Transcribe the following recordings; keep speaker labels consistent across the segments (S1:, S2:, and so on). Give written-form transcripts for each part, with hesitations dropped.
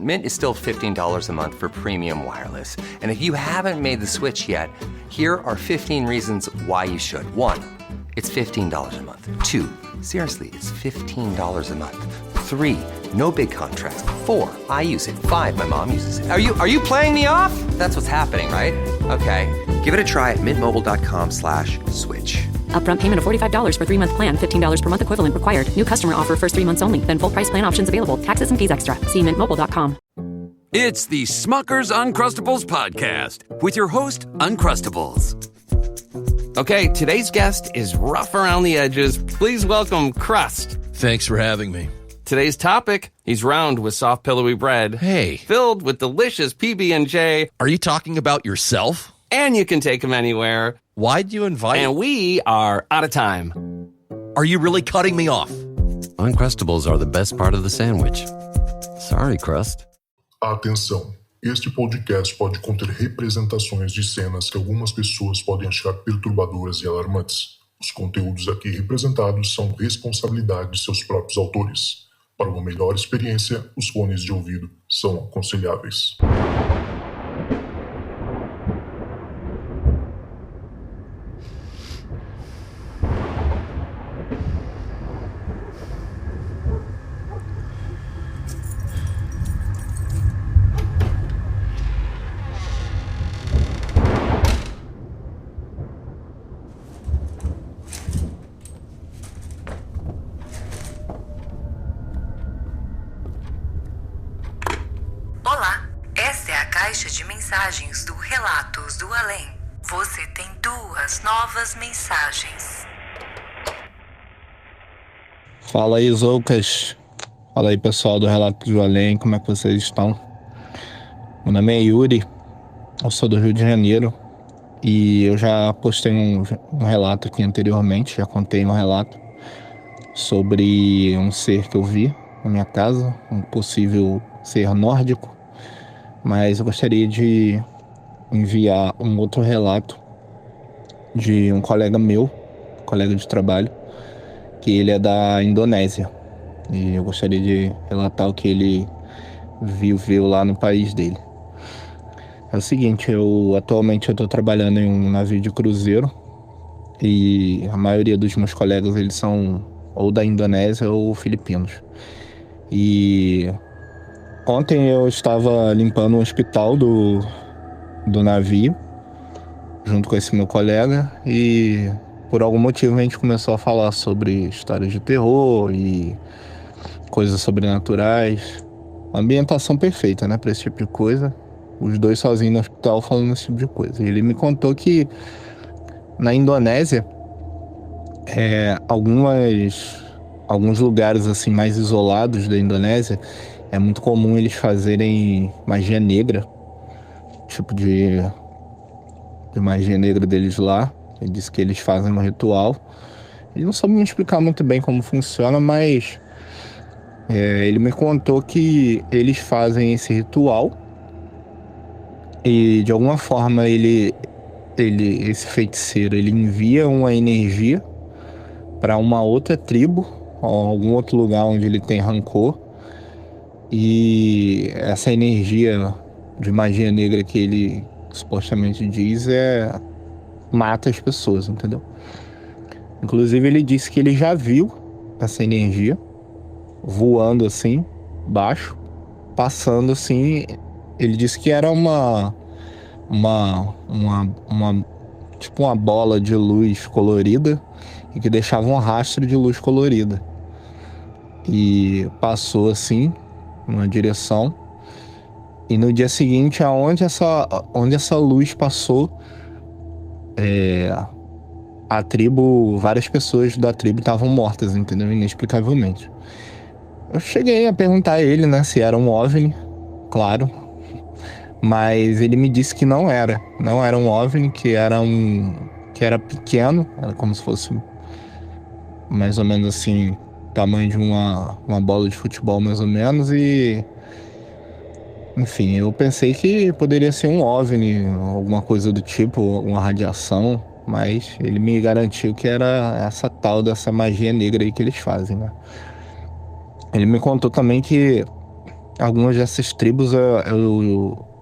S1: Mint is still $15 a month for premium wireless. And if you haven't made the switch yet, here are 15 reasons why you should. 1, it's $15 a month. 2, seriously, it's $15 a month. 3, no big contracts. 4, I use it. 5, my mom uses it. Are you playing me off? That's what's happening, right? Okay, give it a try at mintmobile.com/switch.
S2: Upfront payment of $45 for 3-month plan, $15 per month equivalent required. New customer offer first 3 months only. Then full price plan options available. Taxes and fees extra. See mintmobile.com.
S3: It's the Smucker's Uncrustables podcast with your host, Uncrustables. Okay, today's guest is rough around the edges. Please welcome Crust.
S4: Thanks for having me.
S3: Today's topic, he's round with soft, pillowy bread.
S4: Hey.
S3: Filled with delicious PB&J.
S4: Are you talking about yourself?
S3: And you can take him anywhere.
S4: Why'd you invite?
S3: And we are out of time.
S4: Are you really cutting me off?
S5: Uncrustables are the best part of the sandwich. Sorry, Crust.
S6: Atenção! Este podcast pode conter representações de cenas que algumas pessoas podem achar perturbadoras e alarmantes. Os conteúdos aqui representados são responsabilidade de seus próprios autores. Para uma melhor experiência, os fones de ouvido são aconselháveis.
S7: Olá, essa é a caixa de mensagens do Relatos do Além. Você tem 2 novas mensagens.
S8: Fala aí, Zoucas. Fala aí, pessoal do Relatos do Além, como é que vocês estão? Meu nome é Yuri, eu sou do Rio de Janeiro e eu já postei um relato aqui anteriormente, já contei um relato sobre um ser que eu vi na minha casa, um possível ser nórdico, mas eu gostaria de enviar um outro relato de um colega meu, colega de trabalho, que ele é da Indonésia, e eu gostaria de relatar o que ele viu lá no país dele. É o seguinte, atualmente eu estou trabalhando em um navio de cruzeiro e a maioria dos meus colegas eles são ou da Indonésia ou filipinos. E ontem eu estava limpando o hospital do navio, junto com esse meu colega, e por algum motivo a gente começou a falar sobre histórias de terror e coisas sobrenaturais. Uma ambientação perfeita, né, para esse tipo de coisa. Os dois sozinhos no hospital falando esse tipo de coisa. E ele me contou que na Indonésia, alguns lugares assim mais isolados da Indonésia, é muito comum eles fazerem magia negra, tipo de magia negra deles lá. Ele disse que eles fazem um ritual. Ele não soube me explicar muito bem como funciona, mas ele me contou que eles fazem esse ritual e de alguma forma esse feiticeiro, ele envia uma energia para uma outra tribo ou algum outro lugar onde ele tem rancor, e essa energia de magia negra que ele supostamente diz mata as pessoas, entendeu? Inclusive ele disse que ele já viu essa energia voando assim, baixo, passando assim. Ele disse que era tipo uma bola de luz colorida e que deixava um rastro de luz colorida. E passou assim, numa direção. E no dia seguinte, onde essa luz passou, a tribo, várias pessoas da tribo estavam mortas, entendeu? Inexplicavelmente. Eu cheguei a perguntar a ele, né, se era um OVNI, claro. Mas ele me disse que não era um OVNI, que era pequeno, era como se fosse mais ou menos assim, tamanho de uma bola de futebol mais ou menos, e enfim, eu pensei que poderia ser um OVNI, alguma coisa do tipo, uma radiação, mas ele me garantiu que era essa tal dessa magia negra aí que eles fazem, né? Ele me contou também que algumas dessas tribos,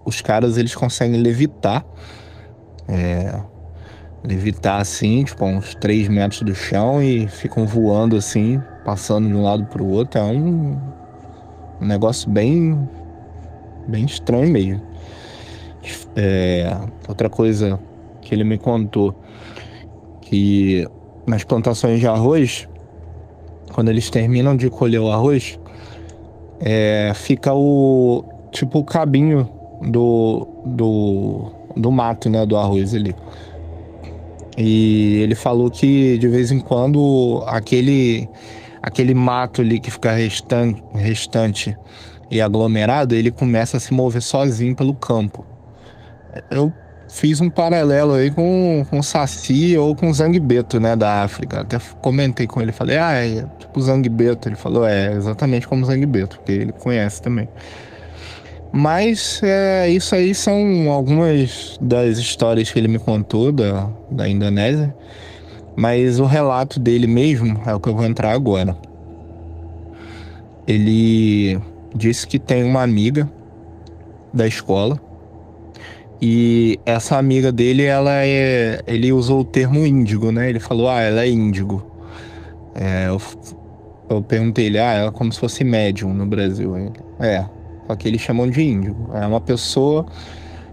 S8: os caras, eles conseguem levitar. Levitar assim, tipo, a uns 3 metros do chão e ficam voando assim, passando de um lado pro outro. É um negócio bem estranho mesmo. Outra coisa que ele me contou, que nas plantações de arroz, quando eles terminam de colher o arroz, fica o cabinho do mato, né, do arroz ali. E ele falou que de vez em quando aquele mato ali que fica restante e aglomerado, ele começa a se mover sozinho pelo campo. Eu fiz um paralelo aí com o Saci ou com o Zangbeto, né, da África. Até comentei com ele, falei, é tipo o Zangbeto. Ele falou, exatamente como o Zangbeto, porque ele conhece também. Mas isso aí são algumas das histórias que ele me contou da Indonésia. Mas o relato dele mesmo é o que eu vou entrar agora. Ele disse que tem uma amiga da escola. E essa amiga dele, ele usou o termo índigo, né? Ele falou, ela é índigo. Eu perguntei ele, ela é como se fosse médium no Brasil. Só que eles chamam de índigo. É uma pessoa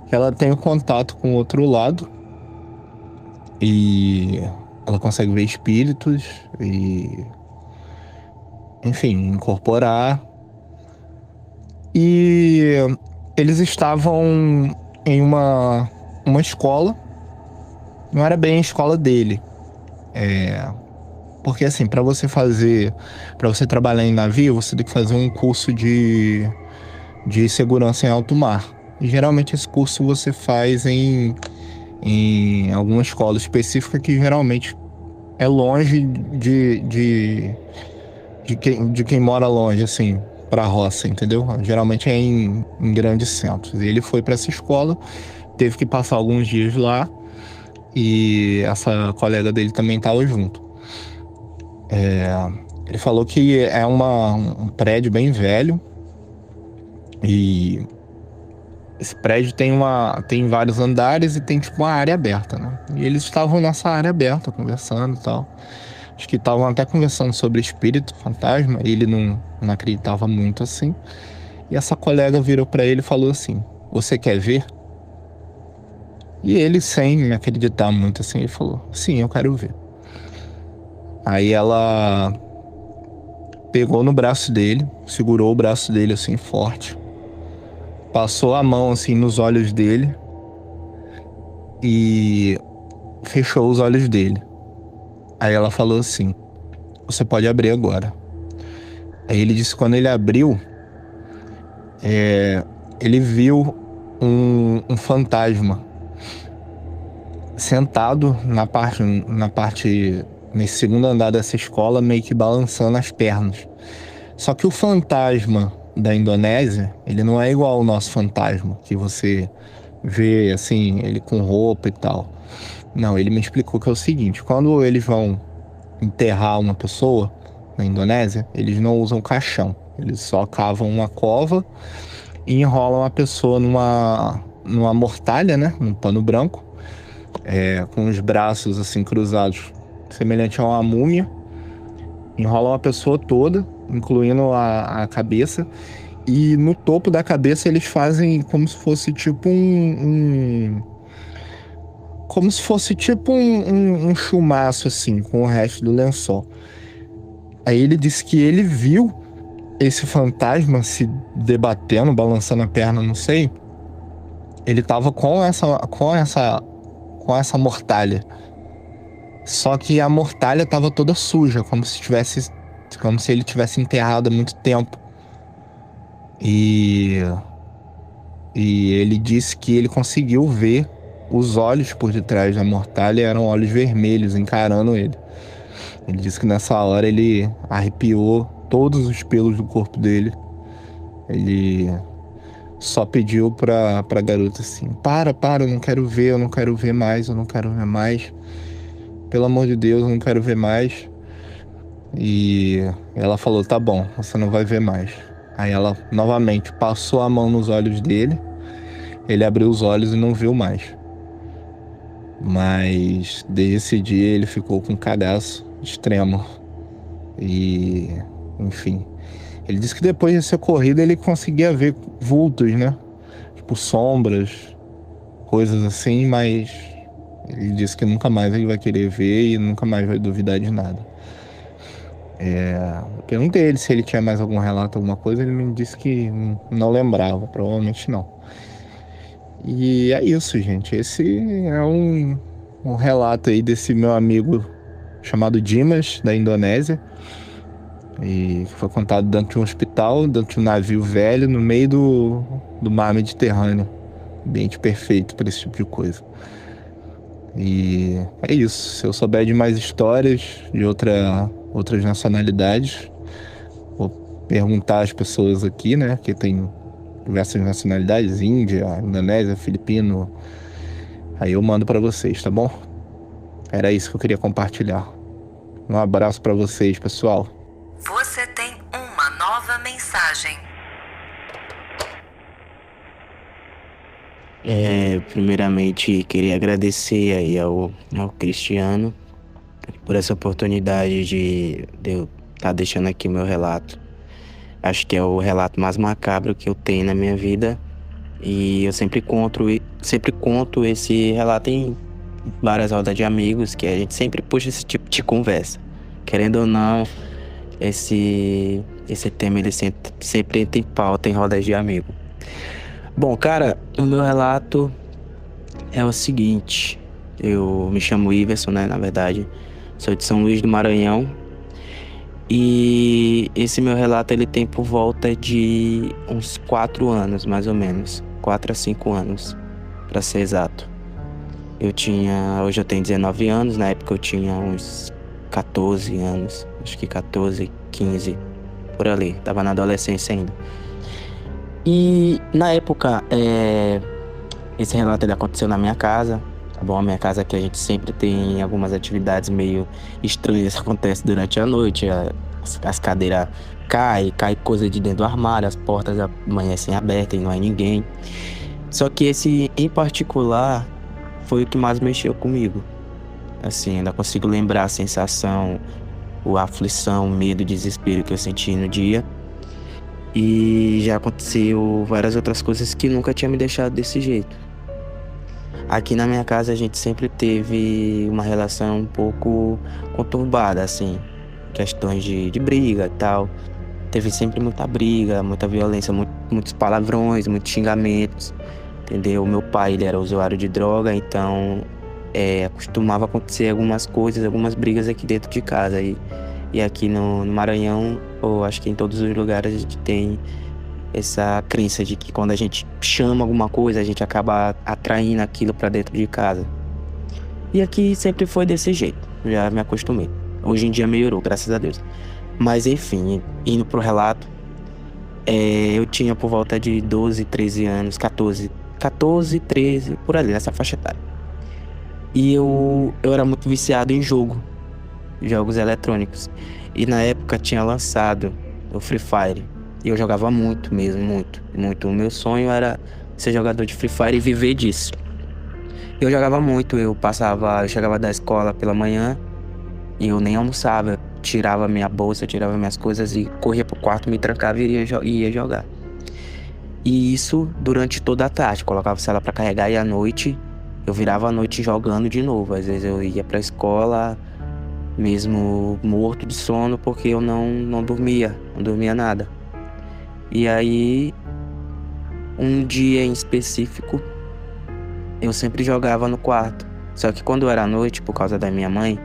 S8: que ela tem o contato com o outro lado. E ela consegue ver espíritos e, enfim, incorporar. E eles estavam em uma escola. Não era bem a escola dele. Porque assim, para você trabalhar em navio, você tem que fazer um curso de segurança em alto mar. E geralmente esse curso você faz em alguma escola específica, que geralmente é longe de quem mora longe, assim, pra roça, entendeu? Geralmente é em grandes centros. E ele foi para essa escola, teve que passar alguns dias lá, e essa colega dele também estava junto. Ele falou que é um prédio bem velho, e esse prédio tem vários andares e tem tipo uma área aberta, né? E eles estavam nessa área aberta, conversando e tal. Acho que estavam até conversando sobre espírito, fantasma. Ele não acreditava muito assim. E essa colega virou pra ele e falou assim, você quer ver? E ele, sem acreditar muito assim, ele falou, sim, eu quero ver. Aí ela pegou no braço dele, segurou o braço dele assim forte, passou a mão assim nos olhos dele e fechou os olhos dele. Aí ela falou assim, você pode abrir agora. Aí ele disse que quando ele abriu, ele viu um fantasma sentado nesse segundo andar dessa escola, meio que balançando as pernas. Só que o fantasma da Indonésia, ele não é igual ao nosso fantasma, que você vê assim, ele com roupa e tal. Não, ele me explicou que é o seguinte, quando eles vão enterrar uma pessoa na Indonésia, eles não usam caixão, eles só cavam uma cova e enrolam a pessoa numa mortalha, né, num pano branco, com os braços assim cruzados, semelhante a uma múmia, enrolam a pessoa toda, incluindo a cabeça, e no topo da cabeça eles fazem como se fosse tipo um chumaço assim, com o resto do lençol. Aí ele disse que ele viu esse fantasma se debatendo, balançando a perna, não sei. Ele tava com essa mortalha. Só que a mortalha tava toda suja, como se ele tivesse enterrado há muito tempo. E ele disse que ele conseguiu ver os olhos por detrás da mortalha, eram olhos vermelhos encarando ele. Ele disse que nessa hora ele arrepiou todos os pelos do corpo dele. Ele só pediu pra garota assim, para, eu não quero ver mais. Pelo amor de Deus, eu não quero ver mais. E ela falou, tá bom, você não vai ver mais. Aí ela novamente passou a mão nos olhos dele. Ele abriu os olhos e não viu mais. Mas desse dia ele ficou com um cagaço extremo. E, enfim, ele disse que depois desse ocorrido ele conseguia ver vultos, né? Tipo sombras, coisas assim, mas ele disse que nunca mais ele vai querer ver e nunca mais vai duvidar de nada. Eu perguntei ele se ele tinha mais algum relato, alguma coisa, ele me disse que não lembrava, provavelmente não. E é isso, gente. Esse é um relato aí desse meu amigo chamado Dimas, da Indonésia. E foi contado dentro de um hospital, dentro de um navio velho, no meio do mar Mediterrâneo. Ambiente perfeito para esse tipo de coisa. E é isso. Se eu souber de mais histórias de outras nacionalidades, vou perguntar às pessoas aqui, né? Que tem diversas nacionalidades, Índia, Indonésia, Filipino. Aí eu mando pra vocês, tá bom? Era isso que eu queria compartilhar. Um abraço pra vocês, pessoal.
S7: Você tem uma nova mensagem.
S9: Primeiramente, queria agradecer aí ao Cristiano por essa oportunidade de eu estar deixando aqui meu relato. Acho que é o relato mais macabro que eu tenho na minha vida. E eu sempre conto esse relato em várias rodas de amigos, que a gente sempre puxa esse tipo de conversa. Querendo ou não, esse tema ele sempre entra em pauta em rodas de amigo. Bom, cara, o meu relato é o seguinte. Eu me chamo Iverson, né, na verdade. Sou de São Luís do Maranhão. E esse meu relato ele tem por volta de uns 4 anos, mais ou menos. 4 a 5 anos, para ser exato. Hoje eu tenho 19 anos, na época eu tinha uns 14 anos. Acho que 14, 15, por ali. Tava na adolescência ainda. E na época, esse relato ele aconteceu na minha casa. Tá bom? A minha casa aqui a gente sempre tem algumas atividades meio estranhas que acontecem durante a noite. As cadeiras cai coisa de dentro do armário, as portas amanhecem abertas e não há ninguém. Só que esse em particular foi o que mais mexeu comigo. Assim, ainda consigo lembrar a sensação, a aflição, o medo, o desespero que eu senti no dia. E já aconteceu várias outras coisas que nunca tinha me deixado desse jeito. Aqui na minha casa a gente sempre teve uma relação um pouco conturbada, assim. Questões de briga e tal. Teve sempre muita briga, muita violência, muitos palavrões, muitos xingamentos. Entendeu? Meu pai, ele era usuário de droga, então costumava acontecer algumas coisas, algumas brigas aqui dentro de casa. E aqui no Maranhão, ou acho que em todos os lugares, a gente tem essa crença de que quando a gente chama alguma coisa, a gente acaba atraindo aquilo pra dentro de casa. E aqui sempre foi desse jeito, já me acostumei. Hoje em dia melhorou, graças a Deus. Mas enfim, indo pro relato, eu tinha por volta de 12, 13 anos, 14, 13, por ali, nessa faixa etária. E eu era muito viciado em jogos eletrônicos. E na época tinha lançado o Free Fire. E eu jogava muito mesmo, muito. O meu sonho era ser jogador de Free Fire e viver disso. Eu jogava muito, eu chegava da escola pela manhã e eu nem almoçava. Eu tirava minha bolsa, tirava minhas coisas e corria pro quarto, me trancava e ia jogar. E isso durante toda a tarde. Colocava o celular pra carregar e à noite eu virava a noite jogando de novo. Às vezes eu ia pra escola mesmo morto de sono porque eu não dormia nada. E aí, um dia em específico, eu sempre jogava no quarto. Só que quando era noite, por causa da minha mãe,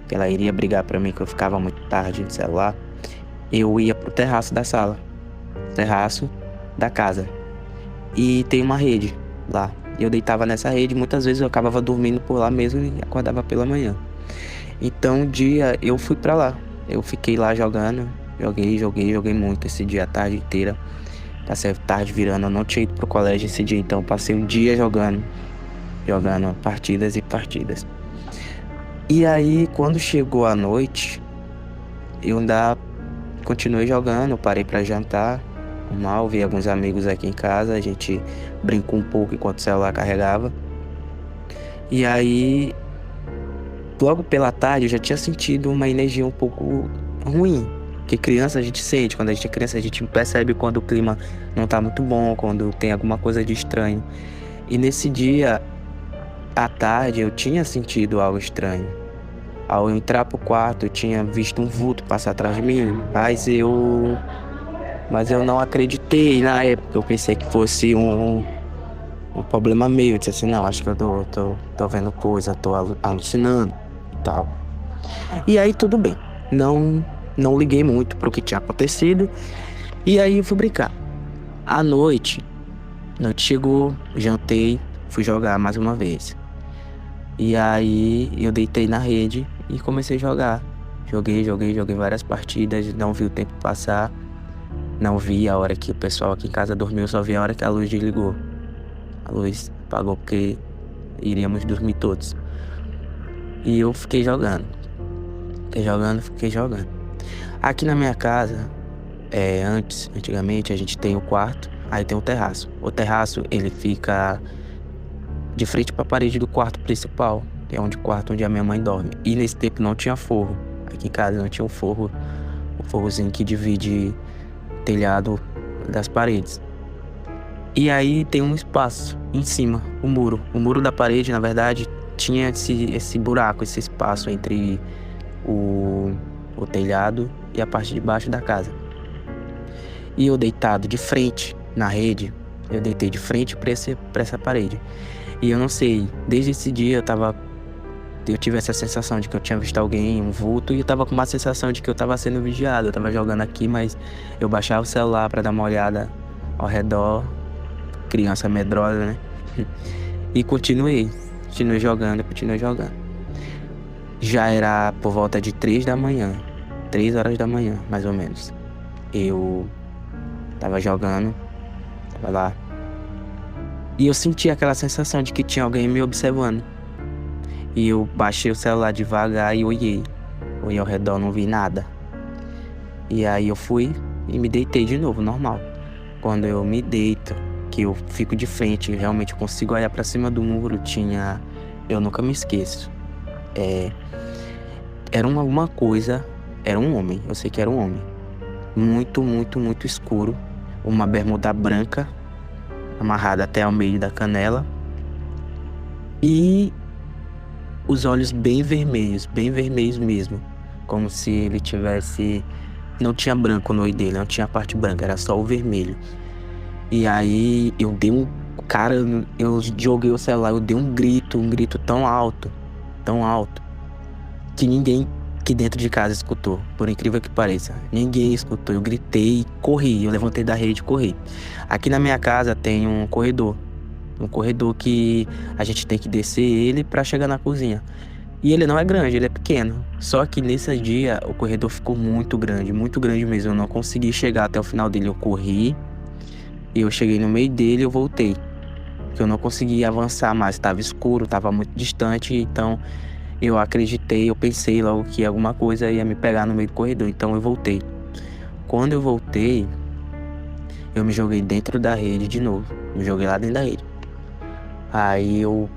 S9: que ela iria brigar pra mim que eu ficava muito tarde no celular, eu ia pro terraço da sala, terraço da casa. E tem uma rede lá. Eu deitava nessa rede, muitas vezes eu acabava dormindo por lá mesmo e acordava pela manhã. Então um dia eu fui pra lá, eu fiquei lá jogando. Joguei muito esse dia, a tarde inteira. Passei a tarde virando, eu não tinha ido pro colégio esse dia, então passei um dia jogando partidas e partidas. E aí, quando chegou a noite, eu ainda continuei jogando, parei pra jantar. normal, vi alguns amigos aqui em casa, a gente brincou um pouco enquanto o celular carregava. E aí, logo pela tarde, eu já tinha sentido uma energia um pouco ruim. Que criança a gente sente, quando a gente é criança a gente percebe quando o clima não tá muito bom, quando tem alguma coisa de estranho. E nesse dia, à tarde, eu tinha sentido algo estranho. Ao eu entrar pro quarto, eu tinha visto um vulto passar atrás de mim, mas eu não acreditei na época. Eu pensei que fosse um problema meu. Eu disse assim, não, acho que eu tô vendo coisa, tô alucinando e tal. E aí tudo bem, não liguei muito pro que tinha acontecido. E aí eu fui brincar. À noite chegou, jantei, fui jogar mais uma vez. E aí eu deitei na rede e comecei a jogar. Joguei várias partidas, não vi o tempo passar. Não vi a hora que o pessoal aqui em casa dormiu, só vi a hora que a luz desligou. A luz apagou porque iríamos dormir todos. E eu fiquei jogando. Aqui na minha casa, antigamente a gente tem o quarto, aí tem o terraço. O terraço, ele fica de frente para a parede do quarto principal, que é o quarto onde a minha mãe dorme. E nesse tempo não tinha forro. Aqui em casa não tinha um forrozinho que divide o telhado das paredes. E aí tem um espaço em cima, o muro. O muro da parede, na verdade, tinha esse buraco, esse espaço entre o telhado e a parte de baixo da casa. E eu deitado de frente na rede, eu deitei de frente para essa parede. E eu não sei, desde esse dia eu tive essa sensação de que eu tinha visto alguém, um vulto, e eu tava com uma sensação de que eu tava sendo vigiado. Eu tava jogando aqui, mas eu baixava o celular para dar uma olhada ao redor, criança medrosa, né? E continuei jogando. Já era por volta de 3 horas da manhã, mais ou menos. Eu tava jogando, tava lá. E eu senti aquela sensação de que tinha alguém me observando. E eu baixei o celular devagar e olhei ao redor, não vi nada. E aí eu fui e me deitei de novo, normal. Quando eu me deito, que eu fico de frente, realmente eu consigo olhar pra cima do muro, eu nunca me esqueço. Era alguma coisa, era um homem, eu sei que era um homem. Muito, muito, muito escuro. Uma bermuda branca, amarrada até ao meio da canela. E os olhos bem vermelhos mesmo. Como se ele tivesse... Não tinha branco no olho dele, não tinha a parte branca, era só o vermelho. E aí eu eu joguei o celular, eu dei um grito tão alto, que ninguém aqui dentro de casa escutou, por incrível que pareça. Ninguém escutou, eu gritei e corri, eu levantei da rede e corri. Aqui na minha casa tem um corredor que a gente tem que descer ele pra chegar na cozinha. E ele não é grande, ele é pequeno. Só que nesse dia o corredor ficou muito grande mesmo. Eu não consegui chegar até o final dele. Eu corri, eu cheguei no meio dele e eu voltei. Porque eu não conseguia avançar mais, estava escuro, estava muito distante. Então eu pensei logo que alguma coisa ia me pegar no meio do corredor. Então eu voltei. Quando eu voltei, eu me joguei dentro da rede de novo. Me joguei lá dentro da rede. Aí eu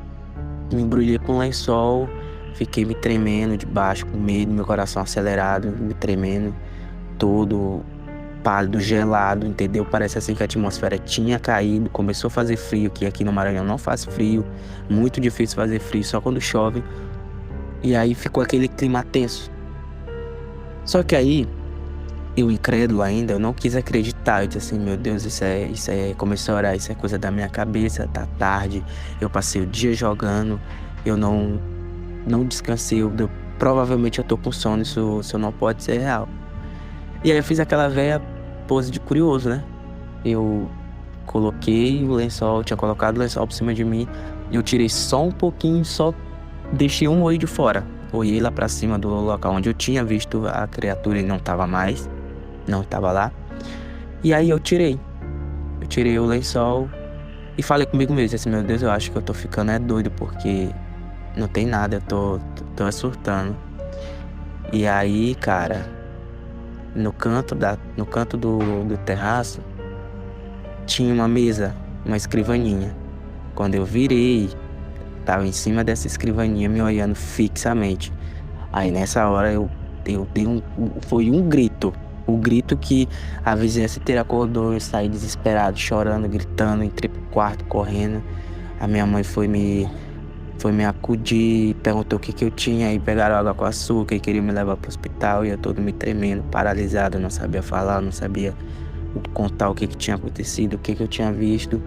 S9: me embrulhei com um lençol, fiquei me tremendo de baixo, com medo, meu coração acelerado, me tremendo, todo pálido, gelado, entendeu? Parece assim que a atmosfera tinha caído, começou a fazer frio, que aqui no Maranhão não faz frio, muito difícil fazer frio, só quando chove. E aí ficou aquele clima tenso. Só que aí, eu incrédulo ainda, eu não quis acreditar. Eu disse assim, meu Deus, isso é, comecei a orar, isso é coisa da minha cabeça, tá tarde, eu passei o dia jogando, eu não descansei, provavelmente eu tô com sono, isso não pode ser real. E aí eu fiz aquela velha pose de curioso, né? Eu coloquei o lençol, tinha colocado o lençol por cima de mim, eu tirei só um pouquinho, só deixei um olho de fora. Olhei lá pra cima do local onde eu tinha visto a criatura e não tava mais. Não estava lá. E aí eu tirei o lençol e falei comigo mesmo, assim, meu Deus, eu acho que eu tô ficando doido, porque não tem nada, eu tô surtando. E aí, cara, no canto do terraço tinha uma mesa, uma escrivaninha. Quando eu virei, tava em cima dessa escrivaninha me olhando fixamente. Aí nessa hora eu dei foi um grito. O grito que a vizinhança inteira acordou, eu saí desesperado, chorando, gritando, entrei pro quarto, correndo. A minha mãe foi me acudir, perguntou o que eu tinha, aí pegaram água com açúcar e queriam me levar pro hospital. E eu todo me tremendo, paralisado, não sabia falar, não sabia contar o que tinha acontecido, o que eu tinha visto.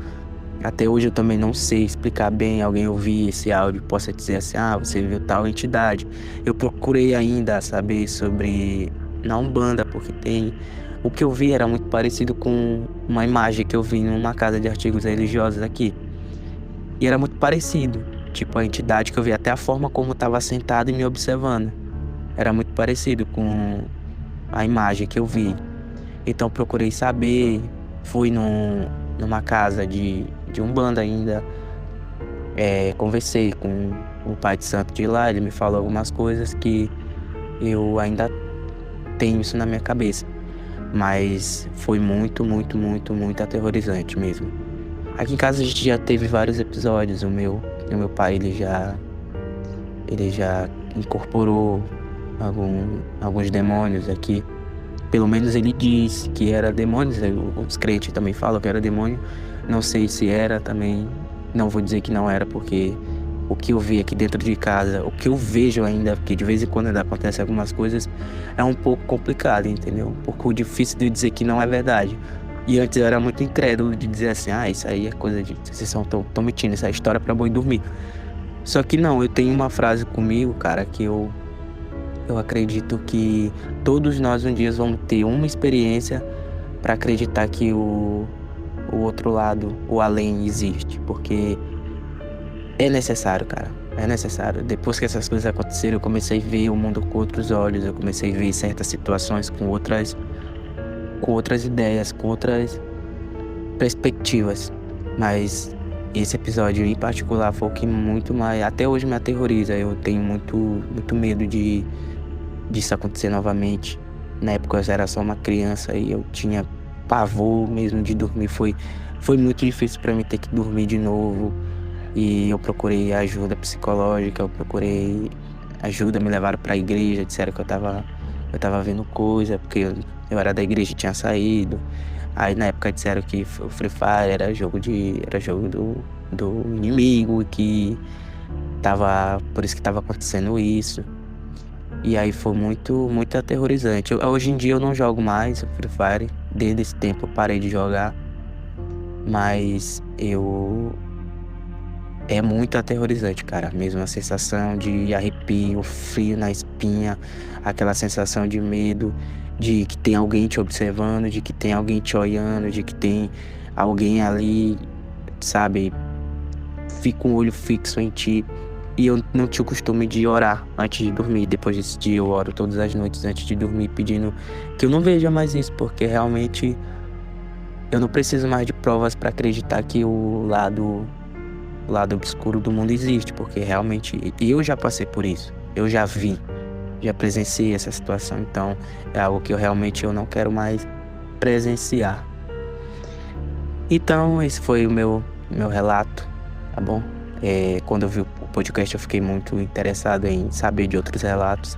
S9: Até hoje eu também não sei explicar bem. Alguém ouvir esse áudio possa dizer assim, você viu tal entidade. Eu procurei ainda saber sobre na Umbanda, porque o que eu vi era muito parecido com uma imagem que eu vi numa casa de artigos religiosos aqui. E era muito parecido, tipo a entidade que eu vi, até a forma como estava sentado e me observando. Era muito parecido com a imagem que eu vi. Então procurei saber, fui numa casa de Umbanda ainda, conversei com o pai de santo de lá, ele me falou algumas coisas que eu ainda tenho isso na minha cabeça. Mas foi muito, muito, muito, muito aterrorizante mesmo. Aqui em casa a gente já teve vários episódios, o meu pai ele já incorporou alguns demônios aqui. Pelo menos ele disse que era demônios, os crentes também falam que era demônio. Não sei se era também, não vou dizer que não era, porque o que eu vi aqui dentro de casa, o que eu vejo ainda, porque de vez em quando acontecem algumas coisas, é um pouco complicado, entendeu? Um pouco difícil de dizer que não é verdade. E antes eu era muito incrédulo de dizer assim, isso aí é coisa de... Vocês estão mentindo, isso é história pra boi dormir. Só que não, eu tenho uma frase comigo, cara, que eu acredito que todos nós um dia vamos ter uma experiência para acreditar que o outro lado, o além, existe. Porque é necessário, cara. É necessário. Depois que essas coisas aconteceram, eu comecei a ver o mundo com outros olhos. Eu comecei a ver certas situações com outras ideias, com outras perspectivas. Mas esse episódio em particular foi o que muito mais... Até hoje me aterroriza. Eu tenho muito, muito medo disso acontecer novamente. Na época eu era só uma criança e eu tinha pavor mesmo de dormir. Foi muito difícil para mim ter que dormir de novo. E eu procurei ajuda psicológica, eu procurei ajuda, me levaram pra igreja, disseram que eu tava vendo coisa, porque eu era da igreja e tinha saído. Aí na época disseram que o Free Fire era jogo do inimigo, e que por isso que tava acontecendo isso. E aí foi muito, muito aterrorizante. Hoje em dia eu não jogo mais o Free Fire, desde esse tempo eu parei de jogar. Mas é muito aterrorizante, cara. Mesmo a sensação de arrepio, frio na espinha, aquela sensação de medo, de que tem alguém te observando, de que tem alguém te olhando, de que tem alguém ali, sabe? Fica um olho fixo em ti. E eu não tinha o costume de orar antes de dormir. Depois desse dia eu oro todas as noites antes de dormir, pedindo que eu não veja mais isso, porque realmente eu não preciso mais de provas para acreditar que o lado obscuro do mundo existe, porque realmente eu já passei por isso, eu já vi, já presenciei essa situação, então é algo que eu não quero mais presenciar. Então esse foi o meu relato, tá bom? Quando eu vi o podcast eu fiquei muito interessado em saber de outros relatos,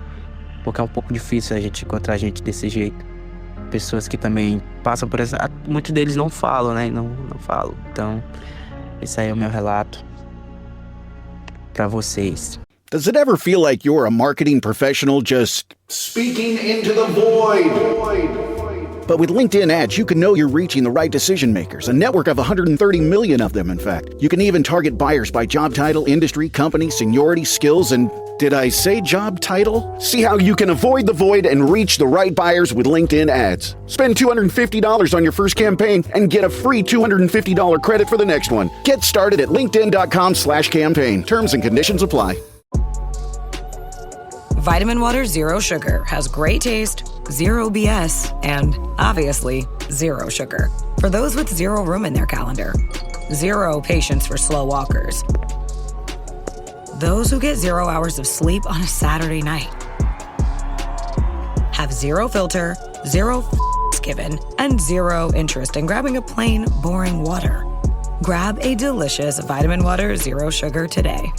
S9: porque é um pouco difícil a gente encontrar gente desse jeito, pessoas que também passam por essa... Muitos deles não falam, né? Não falam, então esse aí é o meu relato pra vocês.
S10: Does it ever feel like you're a marketing professional just speaking into the void? But with LinkedIn ads, you can know you're reaching the right decision makers, a network of 130 million of them, in fact. You can even target buyers by job title, industry, company, seniority, skills, and did I say job title? See how you can avoid the void and reach the right buyers with LinkedIn ads. Spend $250 on your first campaign and get a free $250 credit for the next one. Get started at linkedin.com/campaign. Terms and conditions apply.
S7: Vitamin Water Zero Sugar has great taste, zero BS, and obviously zero sugar. For those with zero room in their calendar, zero patience for slow walkers, those who get 0 hours of sleep on a Saturday night, have zero filter, zero given, and 0 interest in grabbing a plain, boring water. Grab a delicious vitamin water Zero Sugar today.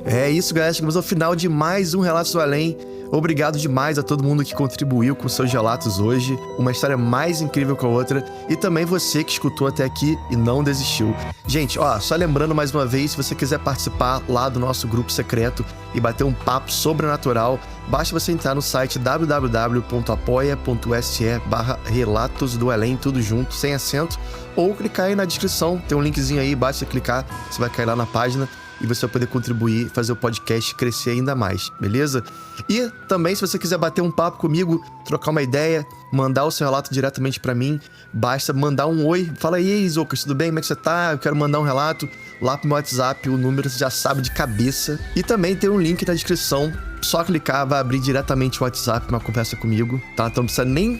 S11: É isso, galera. Chegamos ao final de mais um Relatos do Além. Obrigado demais a todo mundo que contribuiu com seus relatos hoje. Uma história mais incrível que a outra. E também você que escutou até aqui e não desistiu. Gente, só lembrando mais uma vez, se você quiser participar lá do nosso grupo secreto e bater um papo sobrenatural, basta você entrar no site www.apoia.se/Relatos do Além, tudo junto, sem acento, ou clicar aí na descrição, tem um linkzinho aí, basta clicar, você vai cair lá na página e você vai poder contribuir e fazer o podcast crescer ainda mais, beleza? E também, se você quiser bater um papo comigo, trocar uma ideia, mandar o seu relato diretamente pra mim, basta mandar um oi. Fala aí, Zoukas, tudo bem? Como é que você tá? Eu quero mandar um relato lá pro meu WhatsApp, o número você já sabe de cabeça. E também tem um link na descrição, só clicar, vai abrir diretamente o WhatsApp, uma conversa comigo, tá? Então não precisa nem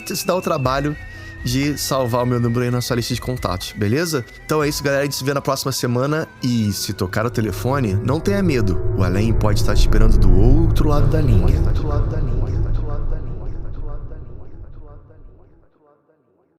S11: se dar o trabalho de salvar o meu número aí na sua lista de contatos, beleza? Então é isso, galera, a gente se vê na próxima semana e se tocar o telefone, não tenha medo, o Além pode estar te esperando do outro lado da linha.